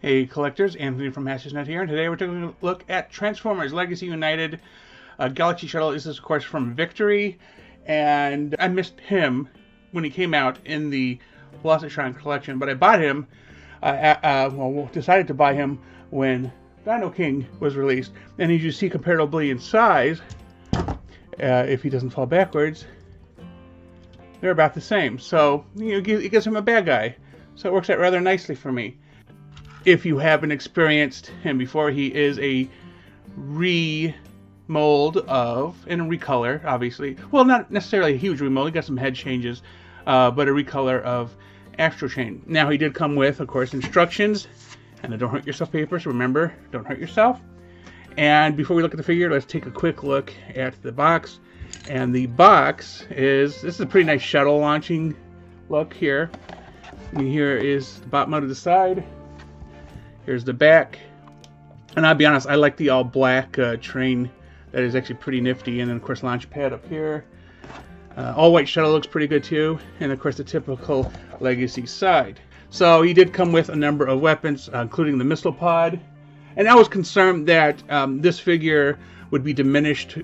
Hey collectors, Anthony from Hasbro here, and today we're taking a look at Transformers Legacy United. Galaxy Shuttle. This is of course from Victory, and I missed him when he came out in the Velocitron collection, but I bought him, decided to buy him when Dino King was released, and as you see comparably in size, if he doesn't fall backwards, they're about the same. So it gives him a bad guy, so it works out rather nicely for me. If you haven't experienced him before, he is a remold of, and a recolor, obviously. Well, not necessarily a huge remold. He got some head changes, but a recolor of Astro Chain. Now, he did come with, of course, instructions and the don't hurt yourself papers. Remember, don't hurt yourself. And before we look at the figure, let's take a quick look at the box. And the box this is a pretty nice shuttle launching look here. And here is the bottom out of the side. Here's the back, and I'll be honest, I like the all black train. That is actually pretty nifty. And then of course launch pad up here. All white shuttle looks pretty good too, and of course the typical Legacy side. So he did come with a number of weapons, including the missile pod, and I was concerned that this figure would be diminished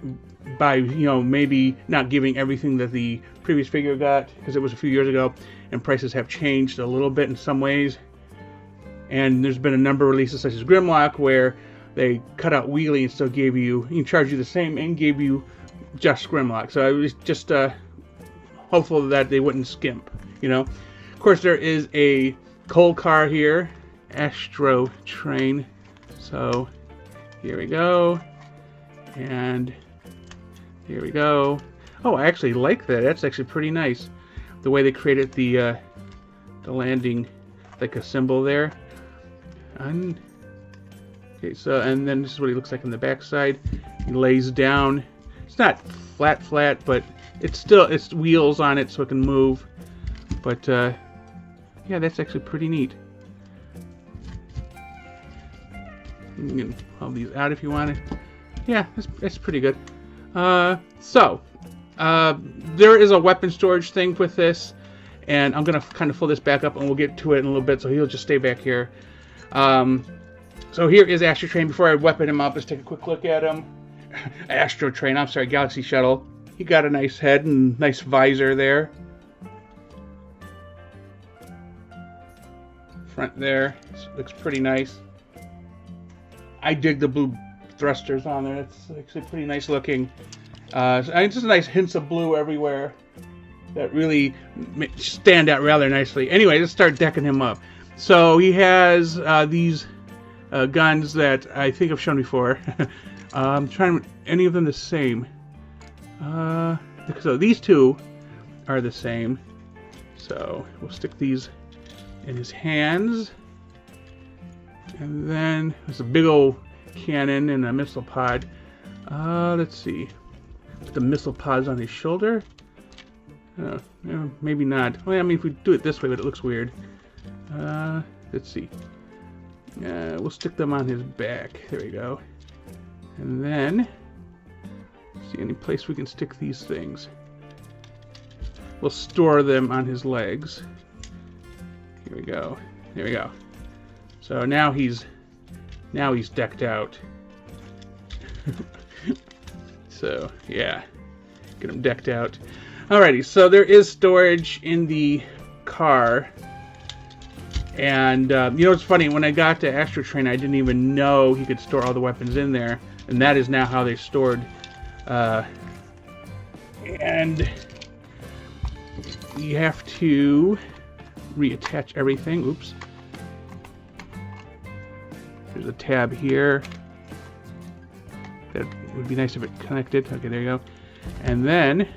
by maybe not giving everything that the previous figure got, because it was a few years ago and prices have changed a little bit in some ways. And there's been a number of releases such as Grimlock where they cut out Wheelie and still gave you, charge you the same and gave you just Grimlock. So I was just hopeful that they wouldn't skimp, Of course, there is a coal car here, Astro Train. So here we go, and here we go. Oh, I actually like that. That's actually pretty nice. The way they created the landing, like a symbol there. Okay, so and then this is what he looks like on the back side. He lays down. It's not flat, but it's wheels on it so it can move. But yeah, that's actually pretty neat. You can pull these out if you want it. Yeah, that's pretty good. So there is a weapon storage thing with this, and I'm gonna kind of pull this back up, and we'll get to it in a little bit. So he'll just stay back here. So here is Astro Train. Before I weapon him up, let's take a quick look at him. Astro Train, I'm sorry, Galaxy Shuttle. He got a nice head and nice visor there. Front there, looks pretty nice. I dig the blue thrusters on there. It's actually pretty nice looking. Just a nice hints of blue everywhere that really stand out rather nicely. Anyway, let's start decking him up. So he has these guns that I think I've shown before. I'm trying to, any of them the same. So these two are the same. So we'll stick these in his hands. And then there's a big old cannon and a missile pod. Let's see. The missile pod's on his shoulder. Maybe not. Well, I mean, if we do it this way, but it looks weird. Let's see. We'll stick them on his back. There we go. And then, see any place we can stick these things. We'll store them on his legs. Here we go. There we go. So now he's decked out. So yeah, get him decked out. Alrighty. So there is storage in the car. And it's funny, when I got to Astro Train, I didn't even know he could store all the weapons in there, and that is now how they're stored. And you have to reattach everything. Oops. There's a tab here. That would be nice if it connected. Okay, there you go. And then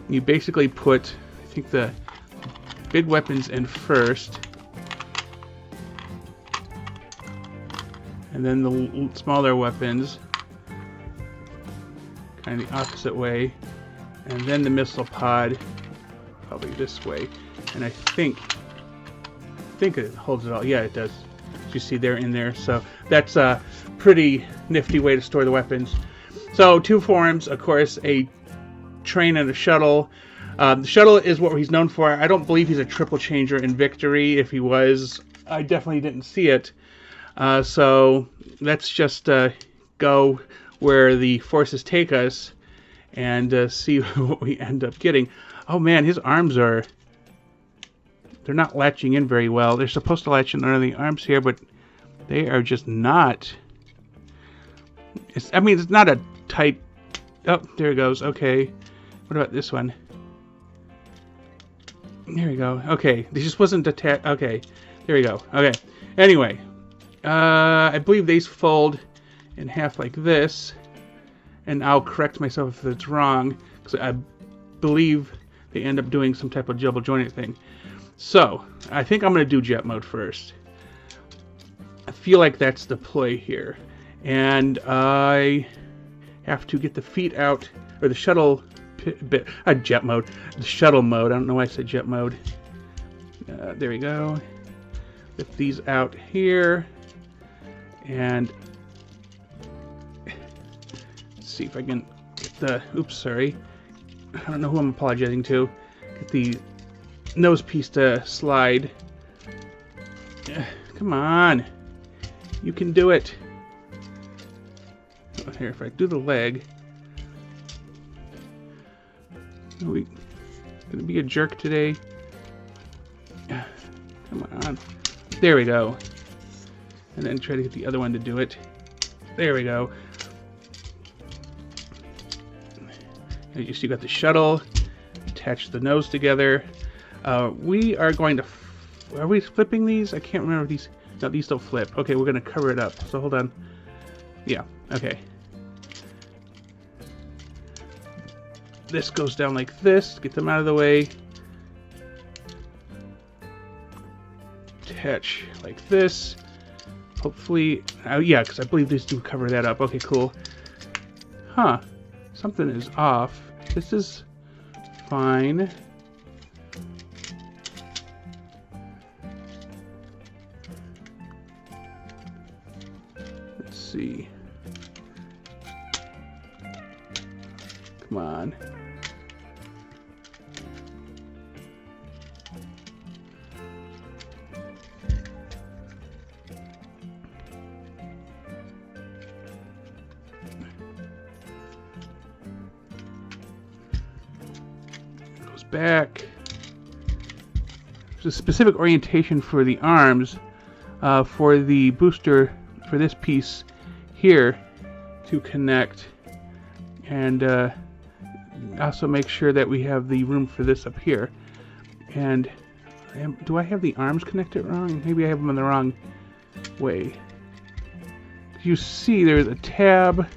you basically put, I think, the big weapons in first, and then the smaller weapons kind of the opposite way, and then the missile pod probably this way. And I think it holds it all. Yeah, it does. As you see, they're in there. So that's a pretty nifty way to store the weapons. So two forms, of course, a train and a shuttle. The Shuttle is what he's known for. I don't believe he's a triple changer in Victory. If he was, I definitely didn't see it. So let's just go where the forces take us and see what we end up getting. Oh man, his arms are... they're not latching in very well. They're supposed to latch in under the arms here, but they are just not. I mean, it's not a tight... oh, there it goes. Okay. What about this one? There we go. Okay. This just wasn't attached. Okay. There we go. Okay. Anyway. I believe these fold in half like this. And I'll correct myself if it's wrong. Because I believe they end up doing some type of double jointed thing. So, I think I'm going to do jet mode first. I feel like that's the play here. And I have to get the feet out, or the shuttle bit, jet mode, the shuttle mode. I don't know why I said jet mode. There we go. Lift these out here. And let's see if I can get the, oops, sorry. I don't know who I'm apologizing to. Get the nose piece to slide. Come on. You can do it. Oh, here, if I do the leg. Are we gonna be a jerk today? Come on. There we go. And then try to get the other one to do it. There we go. And you see, you got the shuttle. Attach the nose together. We are going to... are we flipping these? I can't remember if these... no, these don't flip. Okay, we're going to cover it up. So hold on. Yeah, okay. This goes down like this. Get them out of the way. Attach like this. Hopefully... yeah, because I believe these do cover that up. Okay, cool. Huh. Something is off. This is fine. Let's see. Come on. Goes back. There's a specific orientation for the arms, for the booster, for this piece here to connect, and also make sure that we have the room for this up here. And do I have the arms connected wrong? Maybe I have them in the wrong way. You see there's a tab,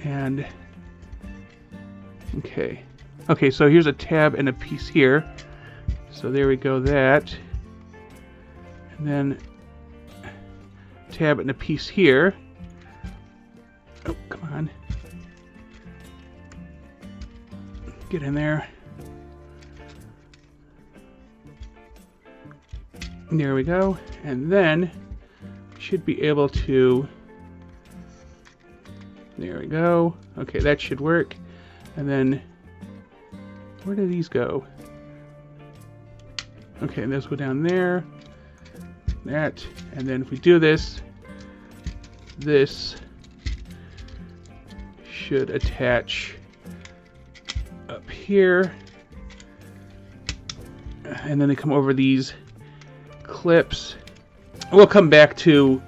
and okay, so here's a tab and a piece here. So there we go, that. And then tab and a piece here. Oh, come on. Get in there. There we go. And then should be able to... there we go. Okay, that should work. And then where do these go? Okay, those go down there. That. And then if we do this, this should attach up here. And then they come over these clips. We'll come back to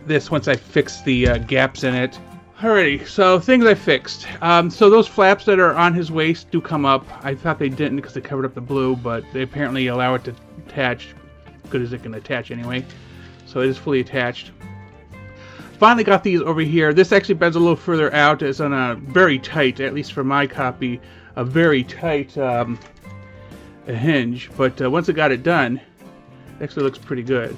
this once I fix the gaps in it. Alrighty, so things I fixed. So those flaps that are on his waist do come up. I thought they didn't because they covered up the blue, but they apparently allow it to attach, good as it can attach anyway. So it is fully attached. Finally got these over here. This actually bends a little further out. It's on a very tight, at least for my copy, a very tight hinge. But once I got it done, it actually looks pretty good.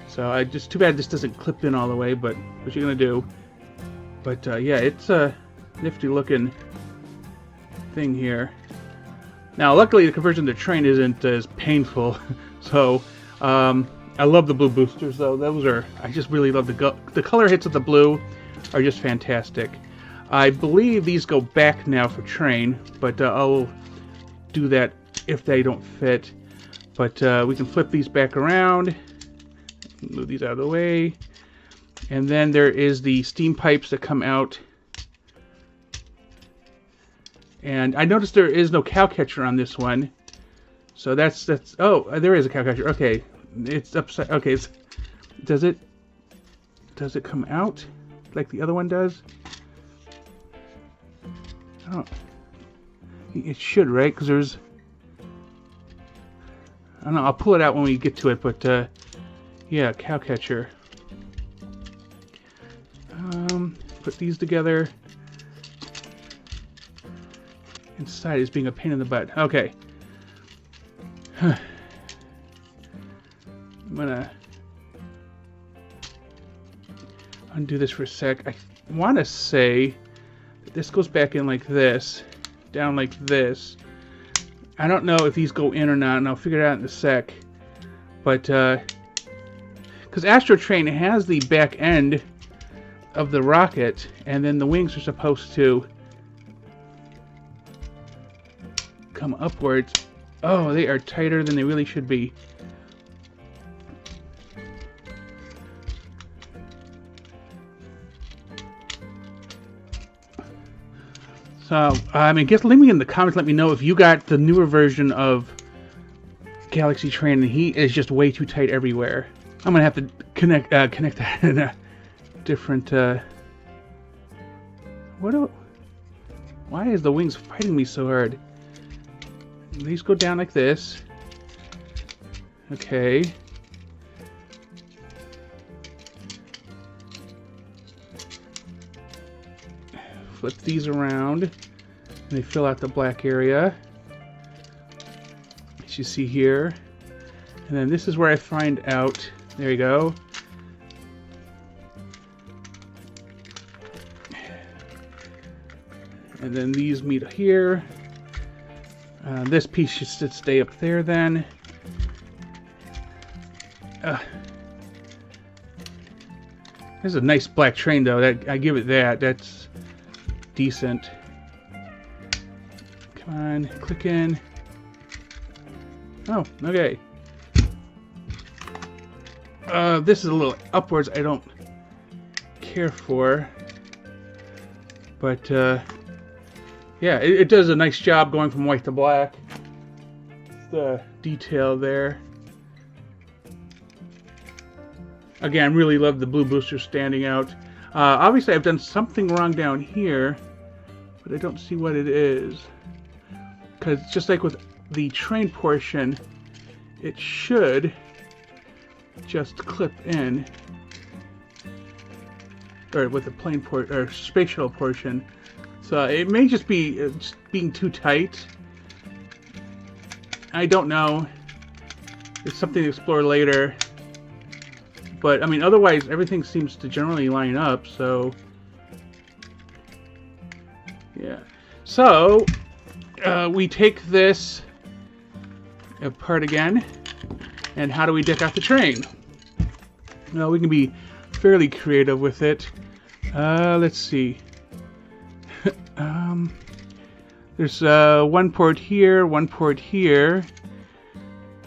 So I just, too bad this doesn't clip in all the way, but what you're gonna do. But yeah, it's a nifty looking thing here. Now luckily the conversion to train isn't as painful. So I love the blue boosters though. Those are, I just really love the color hits of the blue are just fantastic. I believe these go back now for train, but I'll do that if they don't fit. But we can flip these back around, move these out of the way, and then there is the steam pipes that come out. And I noticed there is no cow catcher on this one, so that's oh, there is a cow catcher. Okay, it's upside. Okay, does it come out like the other one does? Oh, it should, right? Because there's, I don't know, I'll pull it out when we get to it, but yeah, cow catcher. Put these together. Inside is being a pain in the butt. Okay. I'm gonna undo this for a sec. I want to say that this goes back in like this, down like this. I don't know if these go in or not, and I'll figure it out in a sec. But because Astro Train has the back end of the rocket, and then the wings are supposed to come upwards. Oh, they are tighter than they really should be. So, I mean, leave me in the comments, let me know if you got the newer version of Galaxy Train and he is just way too tight everywhere. I'm gonna have to connect that in a different, why is the wings fighting me so hard? These go down like this. Okay. Flip these around, and they fill out the black area, as you see here. And then this is where I find out, there you go. And then these meet here. This piece should stay up there then. This is a nice black train though, I give it that. That's decent. Come on, click in. Oh, okay. This is a little upwards, I don't care for. But yeah, it does a nice job going from white to black. The detail there. Again, really love the blue boosters standing out. Obviously, I've done something wrong down here, but I don't see what it is. Because just like with the train portion, it should just clip in. Or with the plane port or space shuttle portion. So it may just be just being too tight. I don't know. It's something to explore later. But I mean, otherwise everything seems to generally line up. So yeah. So we take this apart again, and how do we deck out the train? Well, we can be fairly creative with it. Let's see. There's one port here, one port here.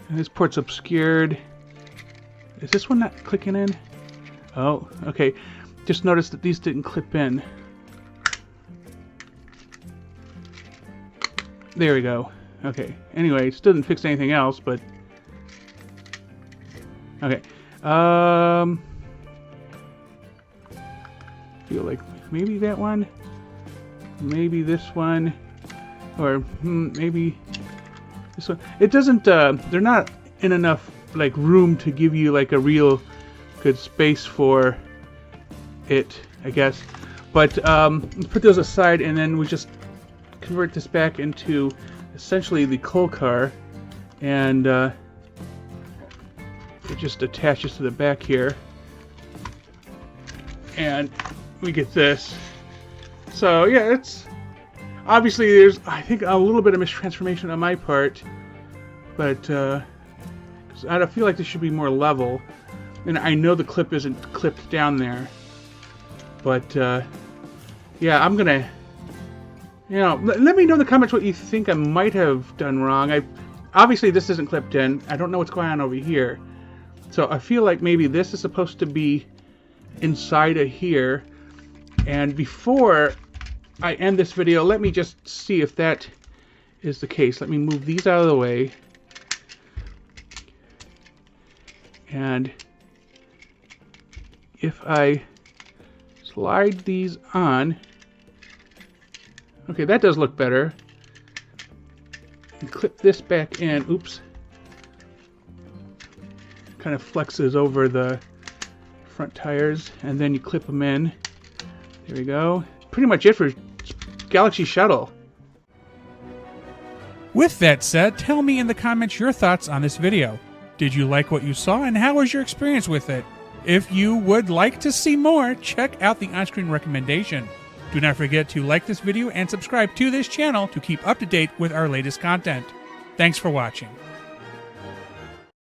And this port's obscured. Is this one not clicking in? Oh, okay. Just noticed that these didn't clip in. There we go. Okay. Anyway, it doesn't fix anything else, but okay. Feel like maybe that one, maybe this one, or maybe this one. It doesn't. They're not in enough like room to give you like a real good space for it, I guess. But let's put those aside, and then we just convert this back into essentially the coal car, and it just attaches to the back here, and we get this. So yeah, it's obviously there's I think a little bit of mistransformation on my part, but 'cause I feel like this should be more level, and I know the clip isn't clipped down there, but yeah, I'm gonna, you know, let me know in the comments what you think I might have done wrong. I obviously this isn't clipped in. I don't know what's going on over here. So I feel like maybe this is supposed to be inside of here. And before I end this video, let me just see if that is the case. Let me move these out of the way. And if I slide these on, okay, that does look better. And clip this back in. Oops. Kind of flexes over the front tires, and then you clip them in. There we go. Pretty much it for Galaxy Shuttle. With that said, tell me in the comments your thoughts on this video. Did you like what you saw, and how was your experience with it? If you would like to see more, check out the on-screen recommendation. Do not forget to like this video and subscribe to this channel to keep up to date with our latest content. Thanks for watching.